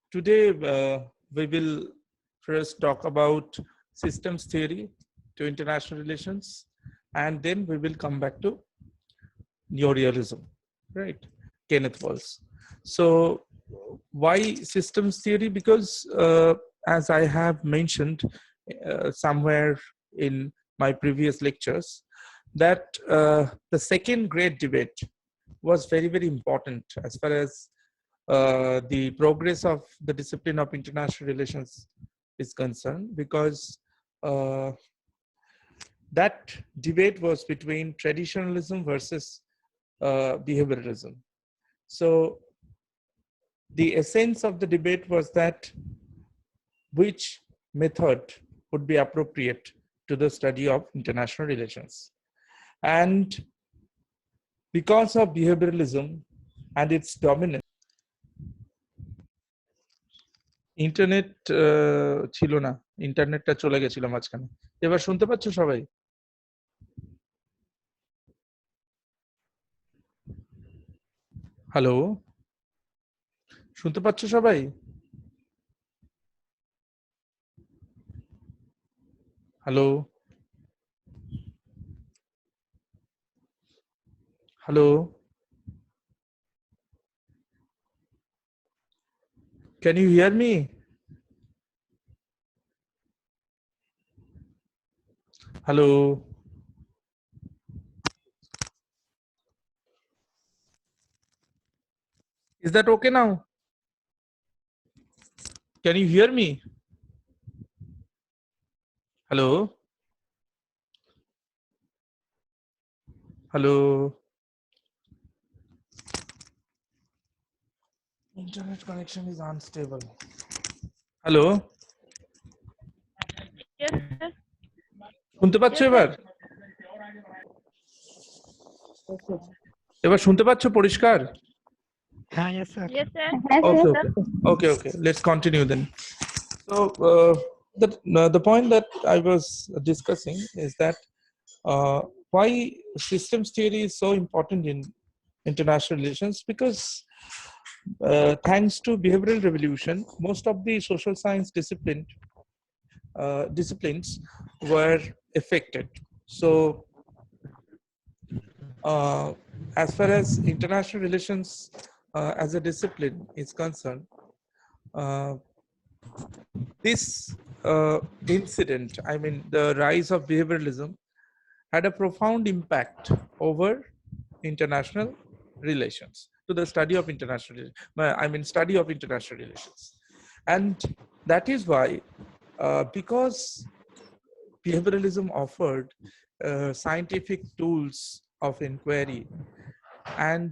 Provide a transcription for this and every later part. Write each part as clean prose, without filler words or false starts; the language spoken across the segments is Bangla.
Today, we will first talk about systems theory to international relations, and then we will come back to neorealism, right? Kenneth Walls. So, why systems theory? Because, as I have mentioned somewhere in my previous lectures, that the second great debate was very, very important as far as the progress of the discipline of international relations is concerned, because uh, that debate was between traditionalism versus behavioralism. So the essence of the debate was that which method would be appropriate to the study of international relations. And because of behavioralism and its dominance, internet ছিল না, ইন্টারনেটটা চলে গেছিল মাঝখানে। এবার শুনতে পাচ্ছ সবাই? হ্যালো, শুনতে পাচ্ছ সবাই? Hello, hello, can you hear me? Hello. Is that okay now? Can you hear me? Hello. Hello. Internet connection is unstable. Hello. Yes, sir. শুনতে পাচ্ছ এবার? এবার শুনতে পাচ্ছ পরিষ্কার? Yes, sir. Okay. Let's continue then. So the point that I was discussing is that why systems theory is so important in international relations, because thanks to behavioral revolution, most of the social science disciplines were affected. So as far as international relations as a discipline is concerned, this incident, I mean the rise of behavioralism, had a profound impact over international relations, to the study of study of international relations. And that is why, because behavioralism offered scientific tools of inquiry and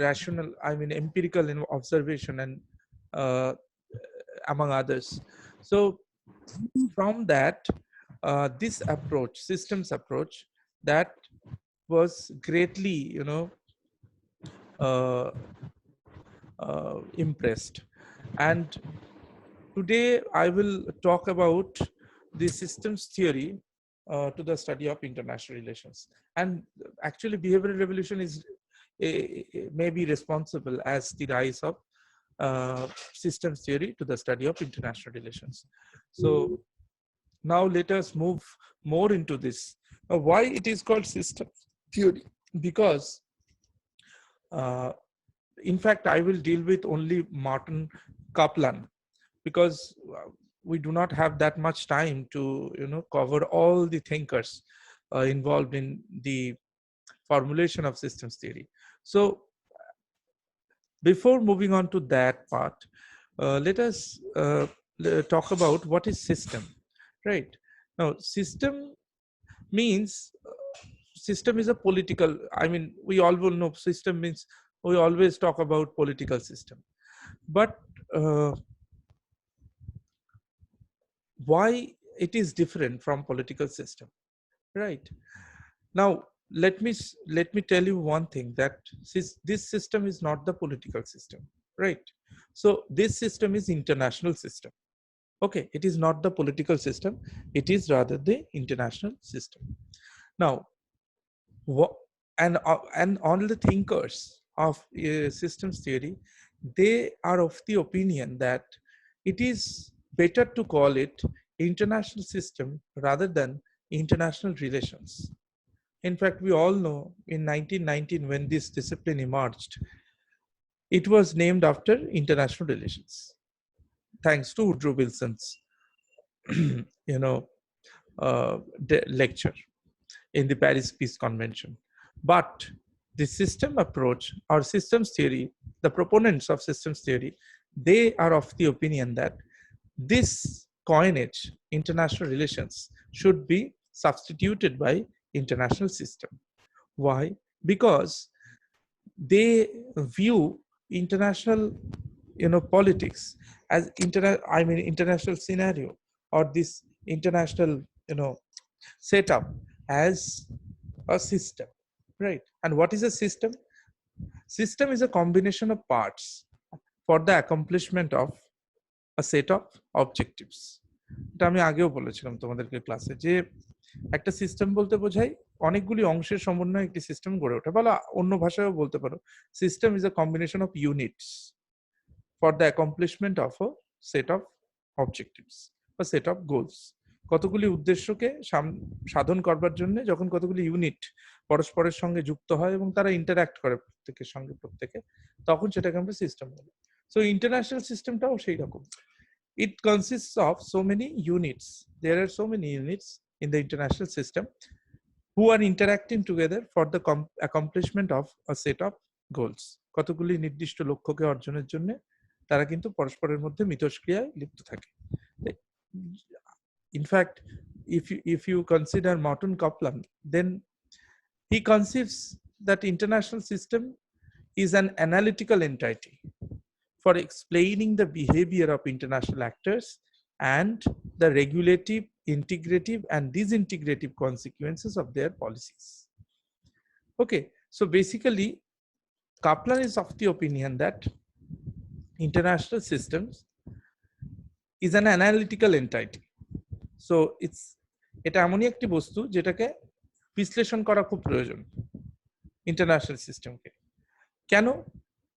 rational, empirical observation, and among others. So from that, this approach, systems approach, that was greatly impressed. And today I will talk about the systems theory to the study of international relations. And actually behavioral revolution is may be responsible as the rise of systems theory to the study of international relations. So now let us move more into this. Why it is called systems theory? Because in fact I will deal with only Martin Kaplan, because we do not have that much time to cover all the thinkers involved in the formulation of systems theory. So before moving on to that part, let us talk about what is system, right? Now system means system is a political, we all will know system means, we always talk about political system, but why it is different from political system, right? Now let me tell you one thing, that this system is not the political system, right? So this system is international system. Okay, it is not the political system, it is rather the international system. Now and all the thinkers of systems theory, they are of the opinion that it is better to call it international system rather than international relations. In fact, we all know in 1919 when this discipline emerged, it was named after international relations, thanks to Woodrow Wilson's you know lecture in the Paris Peace Convention. But the system approach or systems theory, the proponents of systems theory, they are of the opinion that this coinage, international relations, should be substituted by international system. Why? Because they view international politics as international scenario, or this international setup as a system, right? And what is a system? System is a combination of parts for the accomplishment of a set of objectives. এটা আমি আগেও বলেছিলাম তোমাদেরকে ক্লাসে, যে একটা সিস্টেম বলতে বোঝায় অনেকগুলি অংশের সমন্বয়ে একটি সিস্টেম গড়ে ওঠে, বলা অন্য ভাষায়ও বলতে পারো system is a combination of units for the accomplishment of a set of objectives বা set of goals. কতগুলি উদ্দেশ্যকে সাধন করবার জন্য যখন কতগুলি ইউনিট পরস্পরের সঙ্গে যুক্ত হয় এবং তারা ইন্টারঅ্যাক্ট করে প্রত্যেকের সঙ্গে প্রত্যেকে, তখন সেটাকে আমরা সিস্টেম বলি। সো ইন্টারন্যাশনাল সিস্টেমটাও সেই রকম। It consists of so many units. There are so many units in the international system who are interacting together for the accomplishment of a set of goals. কতগুলি নির্দিষ্ট লক্ষ্যকে অর্জনের জন্য তারা কিন্তু পরস্পরের মধ্যে মিথস্ক্রিয়ায় লিপ্ত থাকে। In fact, if you consider Morton Kaplan, then he conceives that international system is an analytical entity for explaining the behavior of international actors and the regulative, integrative, and disintegrative consequences of their policies. Okay, so basically, Kaplan is of the opinion that international systems is an analytical entity. So এটা এমনই একটি বস্তু যেটাকে বিশ্লেষণ করা খুব প্রয়োজন ইন্টারন্যাশনাল সিস্টেমকে। কেন?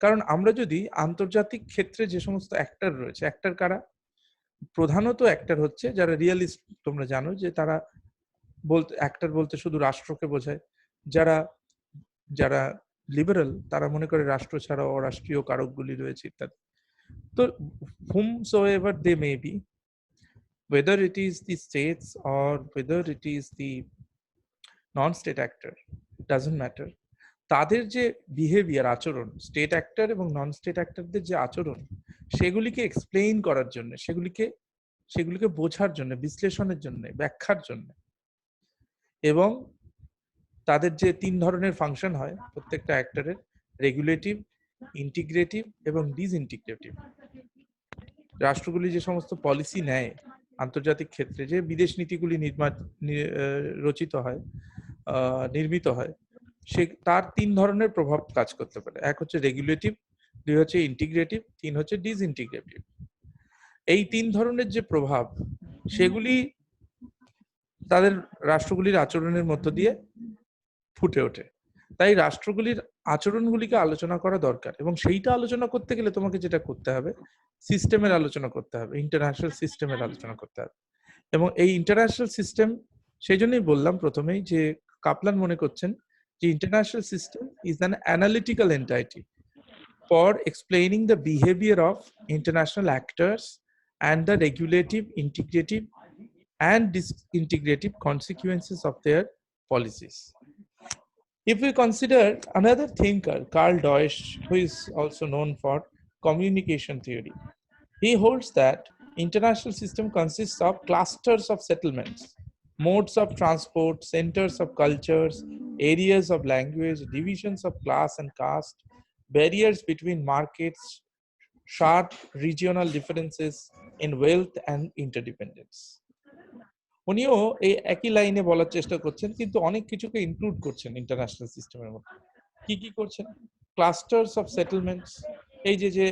কারণ আমরা যদি আন্তর্জাতিক ক্ষেত্রে যে সমস্ত অ্যাক্টর রয়েছে, অ্যাক্টর কারা? প্রধানত অ্যাক্টর হচ্ছে যারা রিয়েলিস্ট, তোমরা জানো যে তারা বলতে অ্যাক্টর বলতে শুধু রাষ্ট্রকে বোঝায়। যারা যারা লিবারাল তারা মনে করে রাষ্ট্র ছাড়াও অরাষ্ট্রীয় কারকগুলি রয়েছে ইত্যাদি। তো whomsoever they may be, whether it is the states or whether it is the non-state actor, doesn't matter. তাদের যে বিহেভিয়ার, আচরণ, স্টেট অ্যাক্টর এবং নন স্টেট অ্যাক্টরদের যে আচরণ, সেগুলিকে এক্সপ্লেইন করার জন্য, সেগুলিকে বোঝার জন্য, বিশ্লেষণের জন্য, ব্যাখ্যার জন্য, এবং তাদের যে তিন ধরনের ফাংশন হয় প্রত্যেকটা অ্যাক্টরের, রেগুলেটিভ, ইন্টিগ্রেটিভ এবং ডিসইন্টিগ্রেটিভ। রাষ্ট্রগুলি যে সমস্ত পলিসি নেয় আন্তর্জাতিক ক্ষেত্রে, যে বিদেশ নীতিগুলি রচিত হয়, নির্মিত হয়, সে তার তিন ধরনের প্রভাব কাজ করতে পারে। এক হচ্ছে রেগুলেটিভ, দুই হচ্ছে ইন্টিগ্রেটিভ, তিন হচ্ছে ডিসইন্টিগ্রেটিভ। এই তিন ধরনের যে প্রভাব, সেগুলি তাদের রাষ্ট্রগুলির আচরণের মধ্য দিয়ে ফুটে ওঠে। তাই রাষ্ট্রগুলির আচরণগুলিকে আলোচনা করা দরকার, এবং সেইটা আলোচনা করতে গেলে তোমাকে যেটা করতে হবে, সিস্টেমের আলোচনা করতে হবে, ইন্টারন্যাশনাল সিস্টেমের আলোচনা করতে হবে। এবং এই ইন্টারন্যাশনাল সিস্টেম, সেই জন্যই বললাম প্রথমেই যে কাপলান মনে করছেন যে international system is an analytical entity for explaining the behaviour of international actors and the regulative, integrative, and disintegrative consequences of their policies. If we consider another thinker, Carl Deutsch, who is also known for communication theory, he holds that international system consists of clusters of settlements, modes of transport, centers of cultures, areas of language, divisions of class and caste, barriers between markets, sharp regional differences in wealth and interdependence. উনিও এই একই লাইনে বলার চেষ্টা করছেন, কিন্তু অনেক কিছুকে ইনক্লুড করছেন ইন্টারন্যাশনাল সিস্টেমের মধ্যে। কি কি করছেন? ক্লাস্টার্স অফ সেটেলমেন্টস, এই যে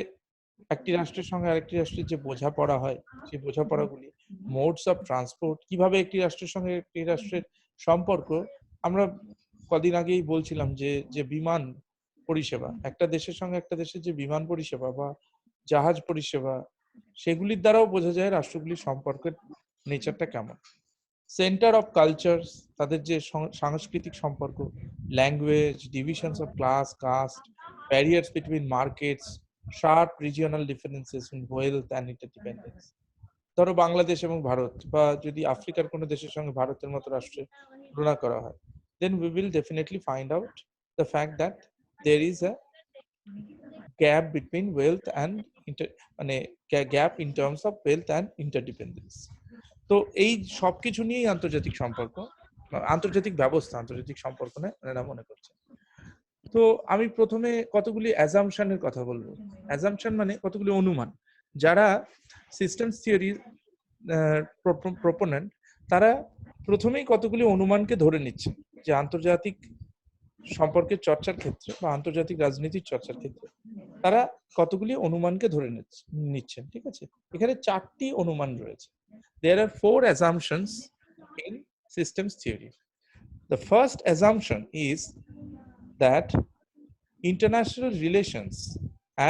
একটি রাষ্ট্রের সঙ্গে আরেকটি রাষ্ট্রের যে বোঝাপড়া হয়, সেই বোঝাপড়াগুলি। মোডস অফ ট্রান্সপোর্ট, কিভাবে একটি রাষ্ট্রের সঙ্গে একটি রাষ্ট্রের সম্পর্ক। আমরা কদিন আগেই বলছিলাম যে বিমান পরিষেবা, একটা দেশের সঙ্গে একটা দেশের যে বিমান পরিষেবা বা জাহাজ পরিষেবা, সেগুলির দ্বারাও বোঝা যায় রাষ্ট্রগুলির সম্পর্কের নেচারটা কেমন। সেন্টার অফ কালচার, তাদের যে সাংস্কৃতিক সম্পর্ক, language, divisions of class, caste, barriers between markets, sharp regional differences in wealth and interdependence. ধরো বাংলাদেশ এবং ভারত, বা যদি আফ্রিকার কোনো দেশের সঙ্গে ভারতের মতো রাষ্ট্রের তুলনা করা হয়, then we will definitely find out the fact that there is a gap between wealth and মানে gap in terms of wealth and interdependence. তো এই সবকিছু নিয়েই আন্তর্জাতিক সম্পর্ক, আন্তর্জাতিক ব্যবস্থা, আন্তর্জাতিক সম্পর্ক নেয় এরা মনে করছে। তো আমি প্রথমে কতগুলি অ্যাজাম্পশনের কথা বলবো। অ্যাজাম্পশন মানে কতগুলি অনুমান। যারা সিস্টেমস থিওরি প্রপোনেন্ট, তারা প্রথমেই কতগুলি অনুমানকে ধরে নিচ্ছে যে আন্তর্জাতিক সম্পর্কের চর্চার ক্ষেত্রে বা আন্তর্জাতিক রাজনীতির চর্চার ক্ষেত্রে তারা কতগুলি অনুমানকে ধরে নিচ্ছেন। ঠিক আছে, এখানে 4টি অনুমান রয়েছে। There are 4 assumptions in systems theory. The first assumption is that international relations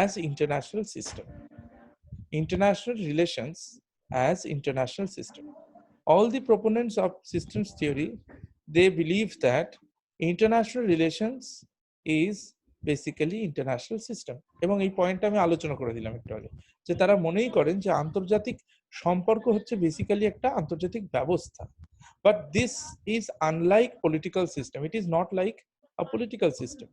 as international system. International relations as international system. All the proponents of systems theory, they believe that international relations is basically international system. এবং এই পয়েন্টটা আমি আলোচনা করে দিলাম একটু আগে, যে তারা মনেই করেন যে আন্তর্জাতিক সম্পর্ক হচ্ছে বেসিক্যালি একটা আন্তর্জাতিক ব্যবস্থা। But this is unlike political system, it is not like a political system.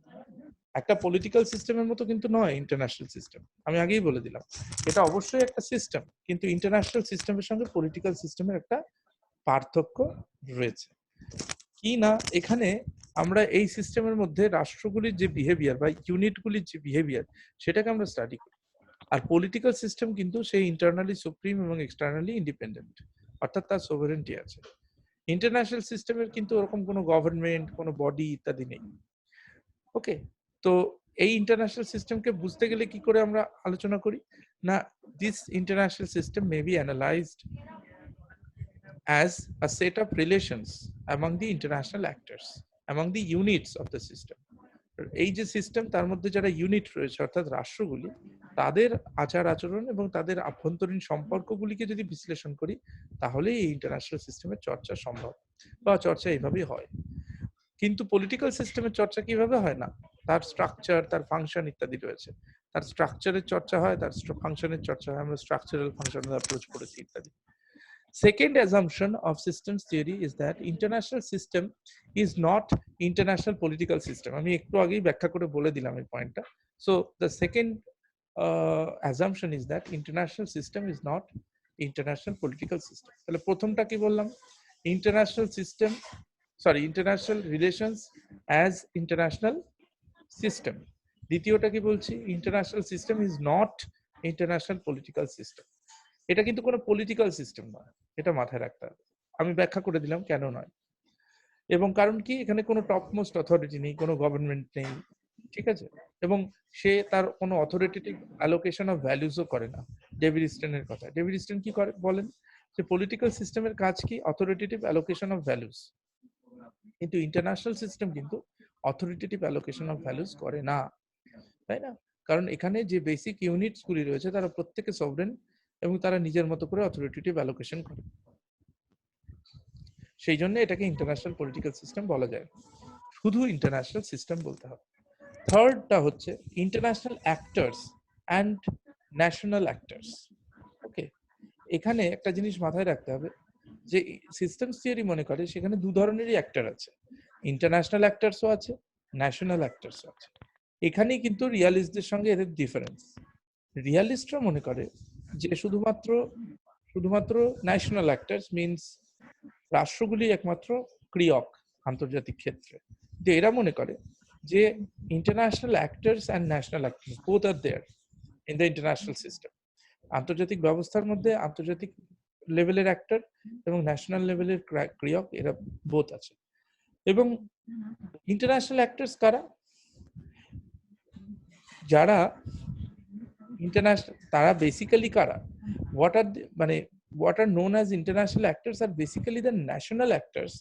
একটা পলিটিক্যাল সিস্টেমের মতো কিন্তু নয় ইন্টারন্যাশনাল সিস্টেম, আমি আগেই বলে দিলাম। এটা অবশ্যই একটা সিস্টেম, কিন্তু ইন্টারন্যাশনাল সিস্টেমের সঙ্গে পলিটিক্যাল সিস্টেমের একটা পার্থক্য রয়েছে। কি না, এখানে আমরা এই সিস্টেমের মধ্যে রাষ্ট্রগুলির যে বিহেভিয়ার বা ইউনিটগুলির যে বিহেভিয়ার, সেটাকে আমরা স্টাডি করি। আর পলিটিক্যাল সিস্টেম কিন্তু সেই ইন্টারনালি সুপ্রিম এবং এক্সটার্নালি ইন্ডিপেন্ডেন্ট, অর্থাৎ তার সোভারেন্টি আছে। ইন্টারন্যাশনাল সিস্টেমের কিন্তু ওরকম কোনো গভর্নমেন্ট, কোনো বডি ইত্যাদি নেই। ওকে, তো এই ইন্টারন্যাশনাল সিস্টেমকে বুঝতে গেলে কি করে আমরা আলোচনা করি না, this international system may be analysed as a set of relations among the international actors, among the units of the system. এই যে সিস্টেম, তার মধ্যে যারা ইউনিট রয়েছে অর্থাৎ রাষ্ট্রগুলি, তাদের আচার আচরণ এবং তাদের আভ্যন্তরীণ সম্পর্কগুলিকে যদি বিশ্লেষণ করি, তাহলে এই ইন্টারন্যাশনাল সিস্টেমের চর্চা সম্ভব, বা চর্চা এইভাবেই হয়। কিন্তু পলিটিক্যাল সিস্টেমের চর্চা কিভাবে হয় না, তার স্ট্রাকচার, তার ফাংশন ইত্যাদি রয়েছে। তার স্ট্রাকচারের চর্চা হয়, তার ফাংশনের চর্চা হয়, আমরা স্ট্রাকচারাল ফাংশনাল অ্যাপ্রোচ করেছি ইত্যাদি। Second assumption of systems theory is that international system is not international political system. আমি একটু আগেই ব্যাখ্যা করে বলে দিলাম এই পয়েন্টটা। So the second assumption is that international system is not international political system. তাহলে প্রথমটা কি বললাম, international system, international relations as international system। দ্বিতীয়টা কি বলছি, international system is not international political system। এটা কিন্তু কোনো পলিটিক্যাল সিস্টেম নয়, এটা মাথায় রাখতে হবে। আমি ব্যাখ্যা করে দিলাম কেন নয়, এবং কারণ কি, এখানে কোনো টপ মোস্ট অথরিটি নেই, কোনো গভর্নমেন্ট নেই। ঠিক আছে, এবং সে তার কোনো অথরিটেটিভ অ্যালোকেশন অফ ভ্যালুজও করে না। ডেভিড স্টেনের কথা, ডেভিড স্টেন কি করে বলেন, যে পলিটিক্যাল সিস্টেমের কাজ কি, অথরিটেটিভ অ্যালোকেশন অফ ভ্যালুজ। কিন্তু ইন্টারন্যাশনাল সিস্টেম কিন্তু অথরিটেটিভ অ্যালোকেশন অফ ভ্যালুজ করে না, তাই না? কারণ এখানে যে বেসিক ইউনিটস গুলি রয়েছে, তারা প্রত্যেকে সভরেন এবং তারা নিজের মতো করে অথরিটেটিভ অ্যালোকেশন করে। সেই জন্য এটাকে ইন্টারন্যাশনাল পলিটিক্যাল সিস্টেম বলা যায়, শুধু ইন্টারন্যাশনাল সিস্টেম বলতে হবে। থার্ডটা হচ্ছে international actors and national actors. Okay, এখানে একটা জিনিস মাথায় রাখতে হবে, যে সিস্টেমস থিওরি মনে করে সেখানে দু ধরনেরই অ্যাক্টর আছে, ইন্টারন্যাশনাল অ্যাক্টরসও আছে, ন্যাশনাল অ্যাক্টরসও আছে। এখানেই কিন্তু রিয়ালিস্টদের সঙ্গে এদের ডিফারেন্স। রিয়ালিস্টরা মনে করে যে শুধুমাত্র ন্যাশনাল অ্যাক্টরস মিনস রাষ্ট্রগুলি একমাত্র ক্রিয়ক আন্তর্জাতিক ক্ষেত্রে। যে এরা মনে করে যে international actors and national actors both are there in the international system. আন্তর্জাতিক ব্যবস্থার মধ্যে আন্তর্জাতিক লেভেলের অ্যাক্টর এবং ন্যাশনাল লেভেলের ক্রিয়ক, এরা বোথ আছে। এবং ইন্টারন্যাশনাল অ্যাক্টরস কারা, যারা ইন্টারন্যাশনাল, তারা বেসিক্যালি কারা, what are known as international actors are basically the national actors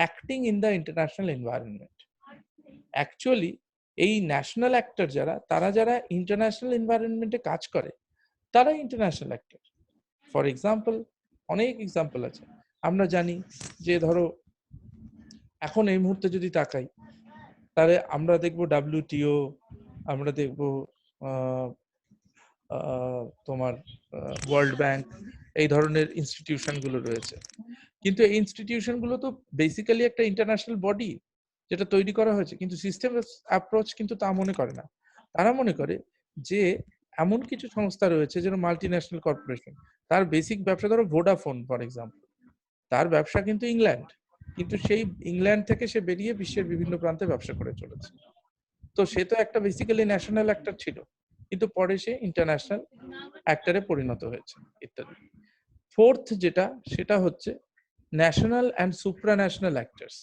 acting in the international environment. Actually এই ন্যাশনাল অ্যাক্টর যারা ইন্টারন্যাশনাল এনভায়রনমেন্টে কাজ করে, তারা ইন্টারন্যাশনাল অ্যাক্টর। ফর এক্সাম্পল, অনেক এক্সাম্পল আছে। আমরা জানি যে ধরো এখন এই মুহূর্তে যদি তাকাই, তাহলে আমরা দেখব WTO, আমরা দেখব তোমার ওয়ার্ল্ড ব্যাংক, এই ধরনের ইনস্টিটিউশন গুলো রয়েছে। কিন্তু এই ইনস্টিটিউশন গুলো তো বেসিক্যালি একটা ইন্টারন্যাশনাল বডি যেটা তৈরি করা হয়েছে, কিন্তু সিস্টেম অ্যাপ্রোচ কিন্তু তা মনে করে না। তারা মনে করে যে এমন কিছু সংস্থা রয়েছে যেন মাল্টি ন্যাশনাল কর্পোরেশন, তার বেসিক ব্যবসা, ধরো ভোডাফোন ফর এক্সাম্পল, তার ব্যবসা কিন্তু ইংল্যান্ড, কিন্তু সেই ইংল্যান্ড থেকে সে বেরিয়ে বিশ্বের বিভিন্ন প্রান্তে ব্যবসা করে চলেছে। তো সে তো একটা বেসিক্যালি ন্যাশনাল অ্যাক্টর ছিল, কিন্তু পরে সে ইন্টারন্যাশনাল অ্যাক্টরে পরিণত হয়েছে ইত্যাদি। ফোর্থ সেটা হচ্ছে ন্যাশনাল অ্যান্ড সুপ্রান্যাশনাল অ্যাক্টরস।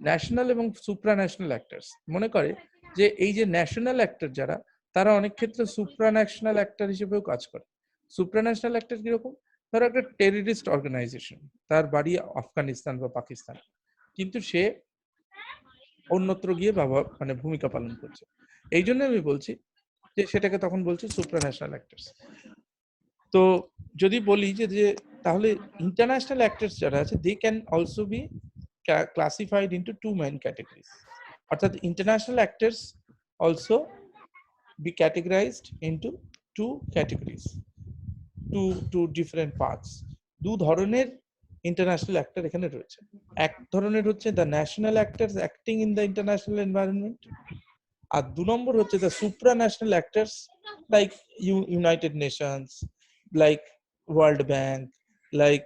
ন্যাশনাল এবং সুপ্রান্যাশনাল অ্যাক্টরস মনে করে যে এই যে ন্যাশনাল অ্যাক্টর তারা অনেক ক্ষেত্রে সুপ্রান্যাশনাল অ্যাক্টর হিসেবেও কাজ করে। সুপ্রান্যাশনাল অ্যাক্টর কিরকম? ধরো একটা টেররিস্ট অর্গানাইজেশন, তার বাড়ি আফগানিস্তান বা পাকিস্তান, কিন্তু সে অন্যত্র গিয়ে ভূমিকা পালন করছে। এই জন্য আমি বলছি যে সেটাকে তখন বলছি সুপ্রান্যাশনাল অ্যাক্টরস। তো যদি বলি যে তাহলে ইন্টারন্যাশনাল অ্যাক্টরস যারা আছে, they can also be classified into two main categories. অর্থাৎ international actors also be categorized into two categories, two different parts. দু ধরনের ইন্টারন্যাশনাল অ্যাক্টর এখানে রয়েছে। এক ধরনের হচ্ছে the national actors acting in the international environment, আর দু নম্বর হচ্ছে the supranational actors like United Nations, like World Bank, like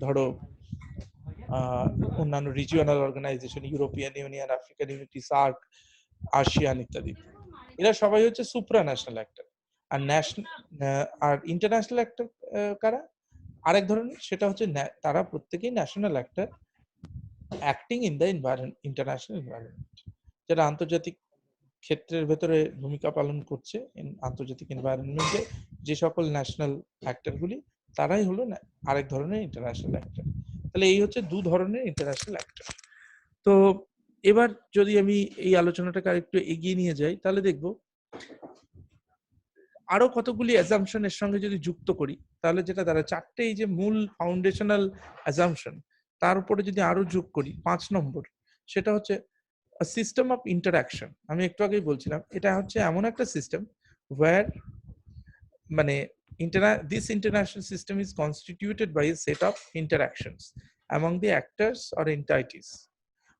ধরো অন্যান্য regional organisation, European Union, African Unity, SAARC, ASEAN ইত্যাদি। এরা সবাই হচ্ছে সুপ্রান্যাশনাল অ্যাক্টর। আর আর ইন্টারন্যাশনাল অ্যাক্টর কারা? আরেক ধরনের, সেটা হচ্ছে তারা প্রত্যেকেই national actor acting in the international environment, যারা আন্তর্জাতিক ক্ষেত্রের ভেতরে ভূমিকা পালন করছে আন্তর্জাতিক এনভায়রনমেন্টে। যে সকল ন্যাশনাল অ্যাক্টরগুলি, তারাই হলো আরেক ধরনের ইন্টারন্যাশনাল অ্যাক্টর। তাহলে এই হচ্ছে দু ধরনের ইন্টারন্যাশনাল অ্যাক্টর। তো এবার যদি আমি এই আলোচনাটাকে আরেকটু এগিয়ে নিয়ে যাই, তাহলে দেখব আরো কতগুলি অ্যাজাম্পশনের সঙ্গে যদি যুক্ত করি, তাহলে যেটা দ্বারা চারটে এই যে মূল ফাউন্ডেশনাল অ্যাজাম্পশন, তার উপরে যদি আরো যোগ করি 5 নম্বর, সেটা হচ্ছে সিস্টেম অফ ইন্টারাকশন। আমি একটু আগেই বলছিলাম, এটা হচ্ছে এমন একটা সিস্টেম ওয়্যার মানে this international system is constituted by a set of interactions among the actors or entities.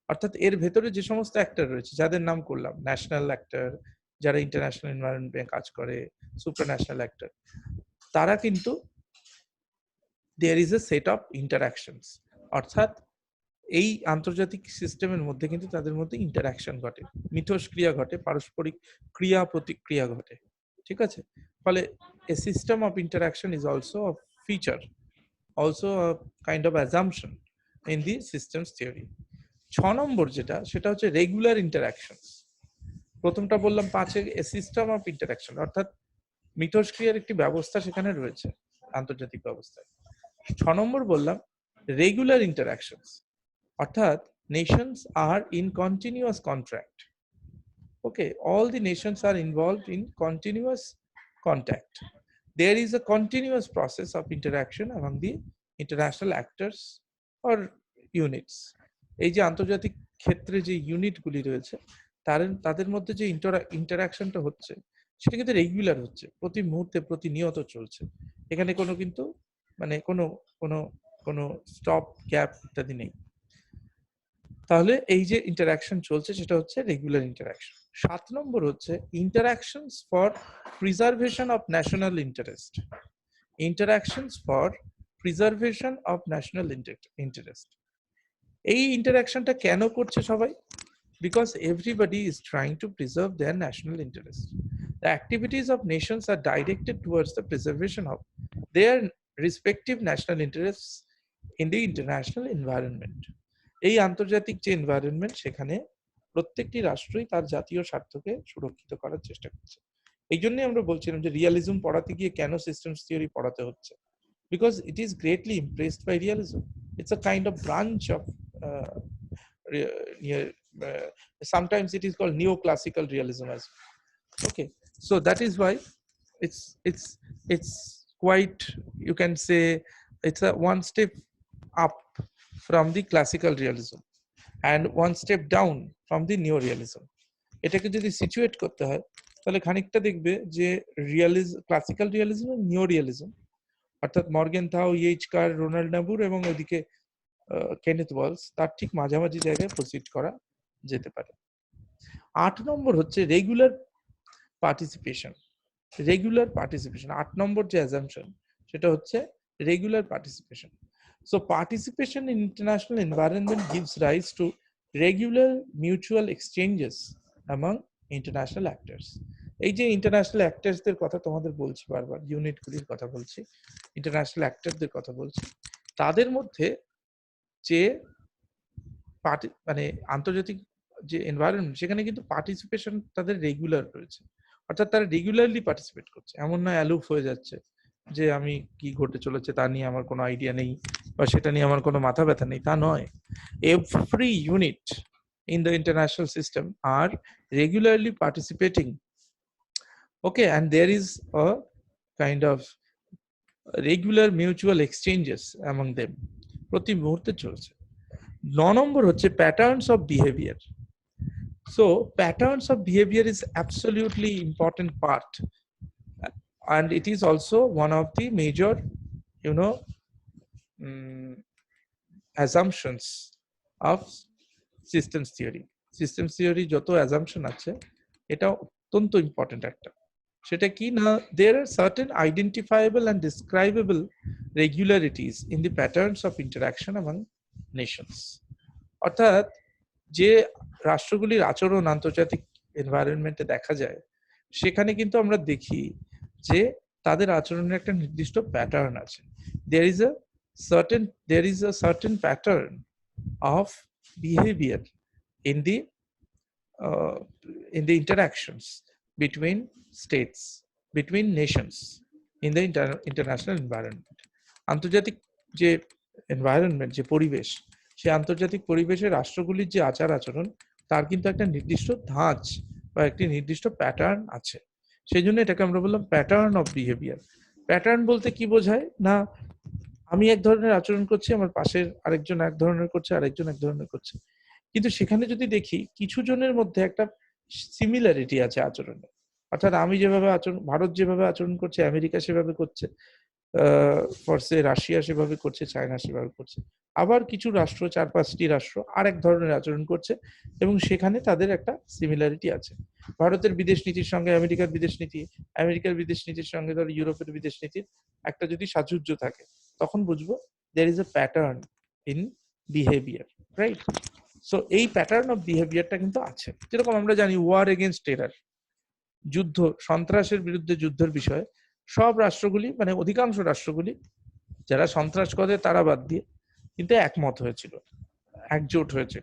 অর্থাৎ এর ভেতরে যে সমস্ত অ্যাক্টর রয়েছে, যাদের নাম করলাম, ন্যাশনাল অ্যাক্টর যারা ইন্টারন্যাশনাল এনভায়রনমেন্টে কাজ করে, সুপ্রান্যাশনাল অ্যাক্টর, তারা কিন্তু there is a set of interactions. অর্থাৎ এই আন্তর্জাতিক সিস্টেমের মধ্যে কিন্তু তাদের মধ্যে ইন্টারাকশন ঘটে, মিথস্ক্রিয়া ঘটে, পারস্পরিক ক্রিয়া প্রতিক্রিয়া ঘটে। ঠিক আছে? ফলে a system of interaction is also a feature, also a kind of assumption in the systems theory. 6 নম্বর সেটা হচ্ছে রেগুলার ইন্টারাকশনস। প্রথমটা বললাম 5-এ এ সিস্টেম অফ ইন্টারাকশন, অর্থাৎ মিথস্ক্রিয়ার একটি ব্যবস্থা সেখানে রয়েছে আন্তর্জাতিক ব্যবস্থায়। 6 নম্বর বললাম রেগুলার ইন্টারাকশনস, অর্থাৎ nations are in continuous contract. Okay, all the nations are involved in continuous contact. There is a continuous process of interaction among the international actors or units. এই যে আন্তর্জাতিক ক্ষেত্রে যে ইউনিটগুলি রয়েছে, তাদের মধ্যে যে ইন্টারাকশনটা হচ্ছে, সেটা কিন্তু রেগুলার হচ্ছে, প্রতি মুহূর্তে প্রতিনিয়ত চলছে। এখানে কোনো কিন্তু কোনো কোনো কোনো স্টপ গ্যাপ ইত্যাদি নেই। তাহলে এই যে ইন্টারাকশন চলছে, সেটা হচ্ছে রেগুলার ইন্টারাকশন। 7 নম্বর হচ্ছে interactions for preservation of national interest. Interactions for preservation of national interest. এই ইন্টারাকশনটা কেন করছে সবাই? Because everybody is trying to preserve their national interest. The activities of nations are directed towards the preservation of their respective national interests in the international environment. এই আন্তর্জাতিক যে এনভায়রনমেন্ট, সেখানে প্রত্যেকটি রাষ্ট্রই তার জাতীয় স্বার্থকে সুরক্ষিত করার চেষ্টা করছে। এই জন্যই আমরা বলছিলাম যে রিয়ালিজম পড়াতে গিয়ে কেন সিস্টেমস থিওরি পড়াতে হচ্ছে, because it is greatly impressed by realism. It's a kind of branch of sometimes it is called neoclassical realism as well. Okay, so that is why it's quite, you can say, it's a one step up from the classical realism and one step down from the neorealism. এটাকে যদি সিচুয়েট করতে হয় তাহলে খানিকটা দেখবে যে রিয়ালিজম, ক্লাসিক্যাল রিয়ালিজম এবং নিও রিয়ালিজম, অর্থাৎ মর্গেন থাও, ইয়েইচ কার, রোনাল্ড নাবুর এবং ওদিকে কেনেথ ওয়ালস, তার ঠিক মাঝামাঝি জায়গায় প্রসিড করা যেতে পারে। 8 নম্বর হচ্ছে রেগুলার পার্টিসিপেশন। রেগুলার পার্টিসিপেশন 8 নম্বর যে অ্যাজাম্পশন সেটা হচ্ছে regular participation. So participation in international environment gives rise to regular mutual exchanges among international actors. এই যে ইন্টারন্যাশনাল অ্যাক্টরসদের কথা তোমাদের বলছি, বারবার ইউনিটগুলির কথা বলছি, ইন্টারন্যাশনাল অ্যাক্টরদের কথা বলছি, তাদের মধ্যে যে মানে আন্তর্জাতিক যে এনভায়রনমেন্ট, সেখানে কিন্তু পার্টিসিপেশন তাদের রেগুলার রয়েছে, অর্থাৎ তারা রেগুলারলি পার্টিসিপেট করছে। এমন নয় অ্যালুফ হয়ে যাচ্ছে যে আমি কি ঘটে চলেছে তা নিয়ে আমার কোনো আইডিয়া নেই বা সেটা নিয়ে আমার কোনো মাথা ব্যথা নেই, তা নয়। Every unit in the international system are regularly participating. Okay, and there is a kind of regular mutual exchanges among them. প্রতি মুহূর্তে চলছে। 9 নম্বর হচ্ছে patterns of behaviour. So patterns of behavior is absolutely important part, and it is also one of the major, you know, assumptions of systems theory. Systems theory যত assumption আছে এটা অত্যন্ত ইম্পর্টেন্ট একটা। সেটা কি না, there are certain identifiable and describable regularities in the patterns of interaction among nations. অর্থাৎ যে রাষ্ট্রগুলির আচরণ আন্তর্জাতিক এনভায়রনমেন্টে দেখা যায়, সেখানে কিন্তু আমরা দেখি যে তাদের আচরণের একটা নির্দিষ্ট প্যাটার্ন আছে। there is a certain pattern of behavior in the interactions between states, between nations in the international environment. আন্তর্জাতিক যে এনভায়রনমেন্ট, যে পরিবেশ, সেই আন্তর্জাতিক পরিবেশে রাষ্ট্রগুলির যে আচার আচরণ, তার কিন্তু একটা নির্দিষ্ট ধাঁচ বা একটি নির্দিষ্ট প্যাটার্ন আছে। সেই জন্য এটাকে আমরা বললাম প্যাটার্ন অফ বিহেভিয়ার। প্যাটার্ন বলতে কি বোঝায় না, আমি এক ধরনের আচরণ করছি, আমার পাশের আরেকজন এক ধরনের করছে, আরেকজন এক ধরনের করছে, কিন্তু সেখানে যদি দেখি কিছু জনের মধ্যে একটা সিমিলারিটি আছে আচরণে, অর্থাৎ আমি যেভাবে আচরণ, ভারত যেভাবে আচরণ করছে, আমেরিকা সেভাবে করছে, ফরসে রাশিয়া সেভাবে করছে, চায়না সেভাবে করছে, আবার কিছু রাষ্ট্র, 4-5টি রাষ্ট্র আরেক ধরনের আচরণ করছে, এবং সেখানে তাদের একটা সিমিলারিটি আছে। ভারতের বিদেশ নীতির সঙ্গে আমেরিকার বিদেশ নীতি, আমেরিকার বিদেশ নীতির সঙ্গে ধর ইউরোপের বিদেশ নীতির একটা যদি সাযুজ্য থাকে, তখন বুঝবো there is a pattern in behavior, right? So এই প্যাটার্ন অফ বিহেভিয়ারটা কিন্তু আছে। যেরকম আমরা জানি ওয়ার এগেইনস্ট টেরর, যুদ্ধ, সন্ত্রাসের বিরুদ্ধে যুদ্ধের বিষয়ে সব রাষ্ট্রগুলি, মানে অধিকাংশ রাষ্ট্রগুলি, যারা সন্ত্রাস করে তারা বাদ দিয়ে, কিন্তু একমত হয়েছিল, একজোট হয়েছে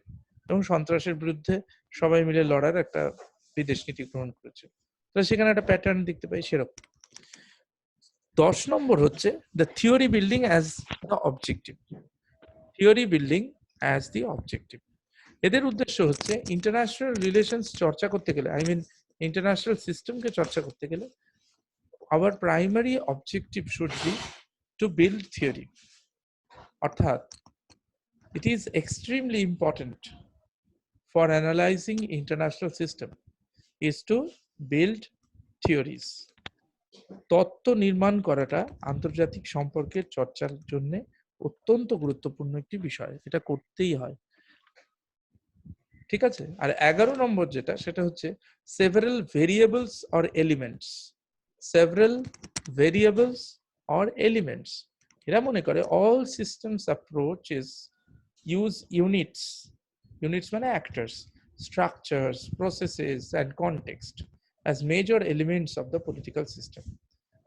এবং সন্ত্রাসের বিরুদ্ধে সবাই মিলে লড়ার একটা বিদেশ নীতি গ্রহণ করেছে। তো সেখানে একটা প্যাটার্ন দেখতে পাই সেরকম। 10 নম্বর হচ্ছে the theory building as the objective. Theory building as the objective, এদের উদ্দেশ্য হচ্ছে ইন্টারন্যাশনাল রিলেশনস চর্চা করতে গেলে, আই মিন ইন্টারন্যাশনাল সিস্টেমকে চর্চা করতে গেলে, hour primary objective should be to build theory. অর্থাৎ it is extremely important for analyzing international system is to build theories. তত্ত্ব নির্মাণ করাটা আন্তর্জাতিক সম্পর্কের চর্চার জন্য অত্যন্ত গুরুত্বপূর্ণ একটি বিষয়, এটা করতেই হয়। ঠিক আছে। আর 11 নম্বর যেটা, সেটা হচ্ছে several variables or elements. several variables or elements, এরা মনে করে all systems approaches use units মানে actors, structures, processes and context as major elements of the political system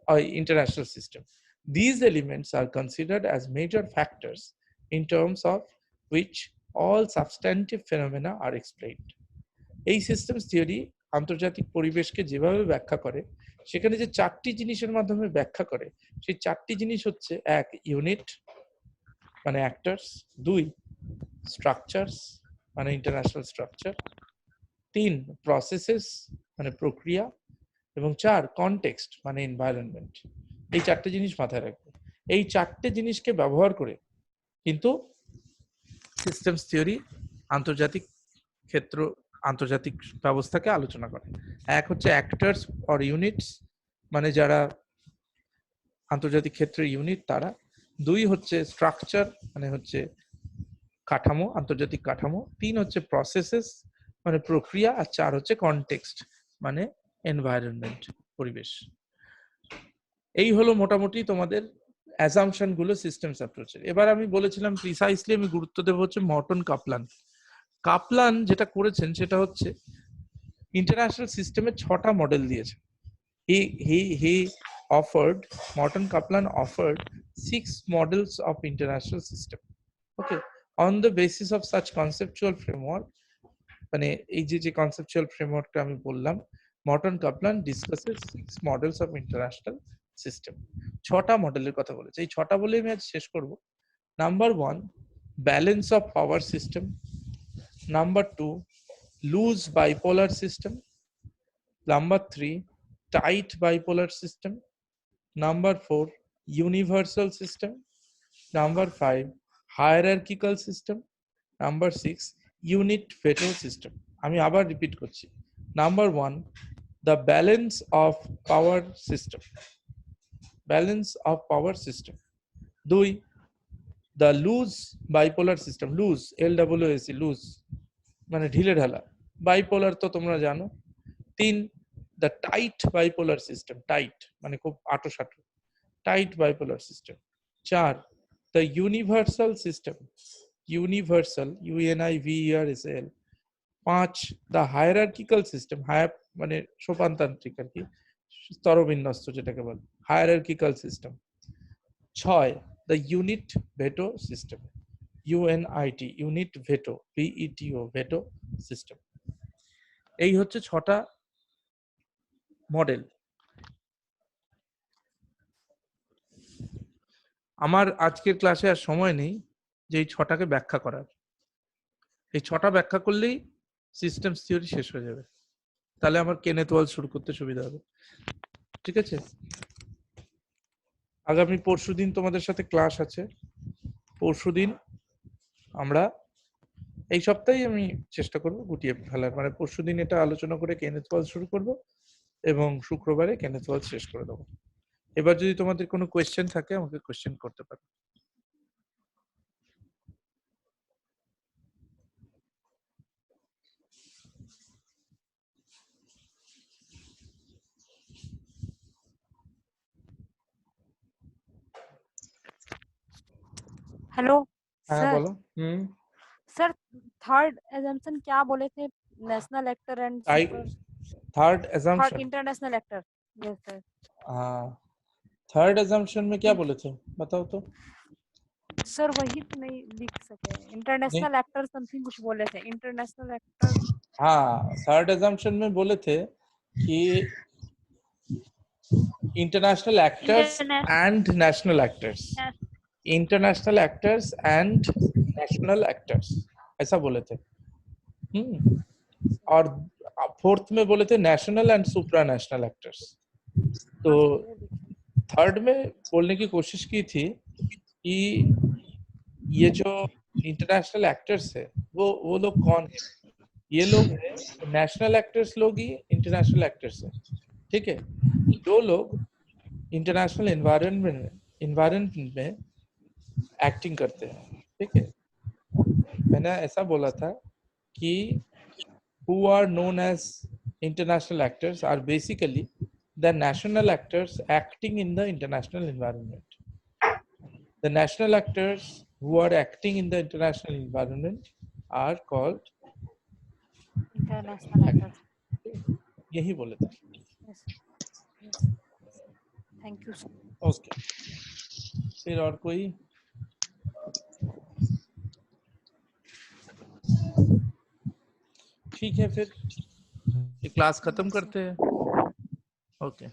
or international system. These elements are considered as major factors in terms of which all substantive phenomena are explained. এই সিস্টেমস থিওরি আন্তর্জাতিক পরিবেশকে যেভাবে ব্যাখ্যা করে, সেখানে যে 4টি জিনিসের মাধ্যমে ব্যাখ্যা করে, সেই 4টি জিনিস হচ্ছে: 1 ইউনিট মানে অ্যাক্টরস, 2 স্ট্রাকচারস, মানে ইন্টারন্যাশনাল স্ট্রাকচার, 3 প্রসেসেস মানে প্রক্রিয়া, এবং 4 কনটেক্সট মানে এনভায়রনমেন্ট। এই 4টে জিনিস মাথায় রাখবে। এই 4টে জিনিসকে ব্যবহার করে কিন্তু সিস্টেমস থিওরি আন্তর্জাতিক ক্ষেত্র, আন্তর্জাতিক ব্যবস্থাকে আলোচনা করে। এক হচ্ছে অ্যাক্টরস অর ইউনিটস, মানে যারা আন্তর্জাতিক ক্ষেত্রের ইউনিট তারা। 2 হচ্ছে স্ট্রাকচার মানে হচ্ছে কাঠামো, আন্তর্জাতিক কাঠামো। 3 হচ্ছে প্রসেসেস মানে প্রক্রিয়া, আর 4 হচ্ছে কনটেক্সট মানে এনভায়রনমেন্ট, পরিবেশ। এই হলো মোটামুটি তোমাদের অ্যাজাম্পশন গুলো সিস্টেমস অ্যাপ্রোচের। এবার আমি বলেছিলাম প্রিসাইসলি আমি গুরুত্ব দেবো হচ্ছে মর্টন কাপলান। কাপলান যেটা করেছেন সেটা হচ্ছে ইন্টারন্যাশনাল সিস্টেমের 6টা মডেল দিয়েছে। he offered, Morton Kaplan offered 6 models of international system. Okay, on the basis of such conceptual framework, মানে এই যে কনসেপচুয়াল ফ্রেমওয়ার্কটা আমি বললাম, Morton Kaplan discusses 6 models of international system. 6টা মডেলের কথা বলেছে। এই 6টা বলে আমি আজ শেষ করব। Number 1, balance of power system. Number 2, loose bipolar system. Number 3, tight bipolar system. Number 4, universal system. Number 5, hierarchical system. Number 6, unit veto system. আমি আবার রিপিট করছি। Number 1, the balance of power system. Balance of power system. 2, the loose bipolar system. Loose, LWS, loose মানে ঢিলে ঢালা। বাইপোলার তো তোমরা জানো। 3, the tight bipolar system. Tight মানে খুব আঁটো-সাঁটো, tight bipolar system. 4, the universal system. Universal, UNIVERSAL. 5, the hierarchical system. মানে সোপানতান্ত্রিক আর কি, স্তরবিন্যস্ত যেটাকে বলে hierarchical system. 6, the unit veto system. UNIT, unit veto, VETO, veto system. এই হচ্ছে 6টা মডেল। আমার আজকের ক্লাসে আর সময় নেই যে এই 6টাকে ব্যাখ্যা করার। এই 6টা ব্যাখ্যা করলেই সিস্টেমস থিওরি শেষ হয়ে যাবে। তাহলে আমার কেনেথ ওয়ালস শুরু করতে সুবিধা হবে। ঠিক আছে, আগামী পরশুদিন তোমাদের সাথে ক্লাস আছে। পরশুদিন আমরা, এই সপ্তাহে আমি চেষ্টা করব গুটিয়ে ফেলার, মানে পরশুদিন এটা আলোচনা করে কেনেথ ওয়ালস শুরু করব এবং শুক্রবারে কেনেথ ওয়ালস শেষ করে দেবো। এবার যদি তোমাদের কোনো কোয়েশ্চেন থাকে আমাকে কোয়েশ্চেন করতে পারো। हेलो হ্যাঁ सर। বলো। सर थर्ड एजम्पशन क्या बोले थे? National actor and super third third assumption, international actor. Yes sir. Third assumption में क्या बोले थे बताओ तो। सर वही तो नहीं लिख सके, नहीं, इंटरनेशनल एक्टर समथिंग कुछ बोले थे, इंटरनेशनल एक्टर। हाँ थर्ड assumption में बोले थे कि international actors and national actors, international actors and national actors, ऐसा बोले थे। और फोर्थ में बोले थे national and supra national actors. तो थर्ड में बोलने की कोशिश की थी कि ये जो इंटरनेशनल एक्टर्स है वो लोग कौन है। ये लोग नेशनल एक्टर्स लोग ही इंटरनेशनल एक्टर्स है। ठीक है, जो लोग इंटरनेशनल एनवायरनमेंट में एक्टिंग करते हैं। ठीक है, मैंने ऐसा बोला था कि who are known as international actors are basically the national actors acting in the international environment. The national actors who are acting in the international environment are called international actor. यही बोले थे। Yes yes, thank you sir. Okay, फिर और कोई। ठीक है, फिर ये क्लास खत्म करते हैं। ओके।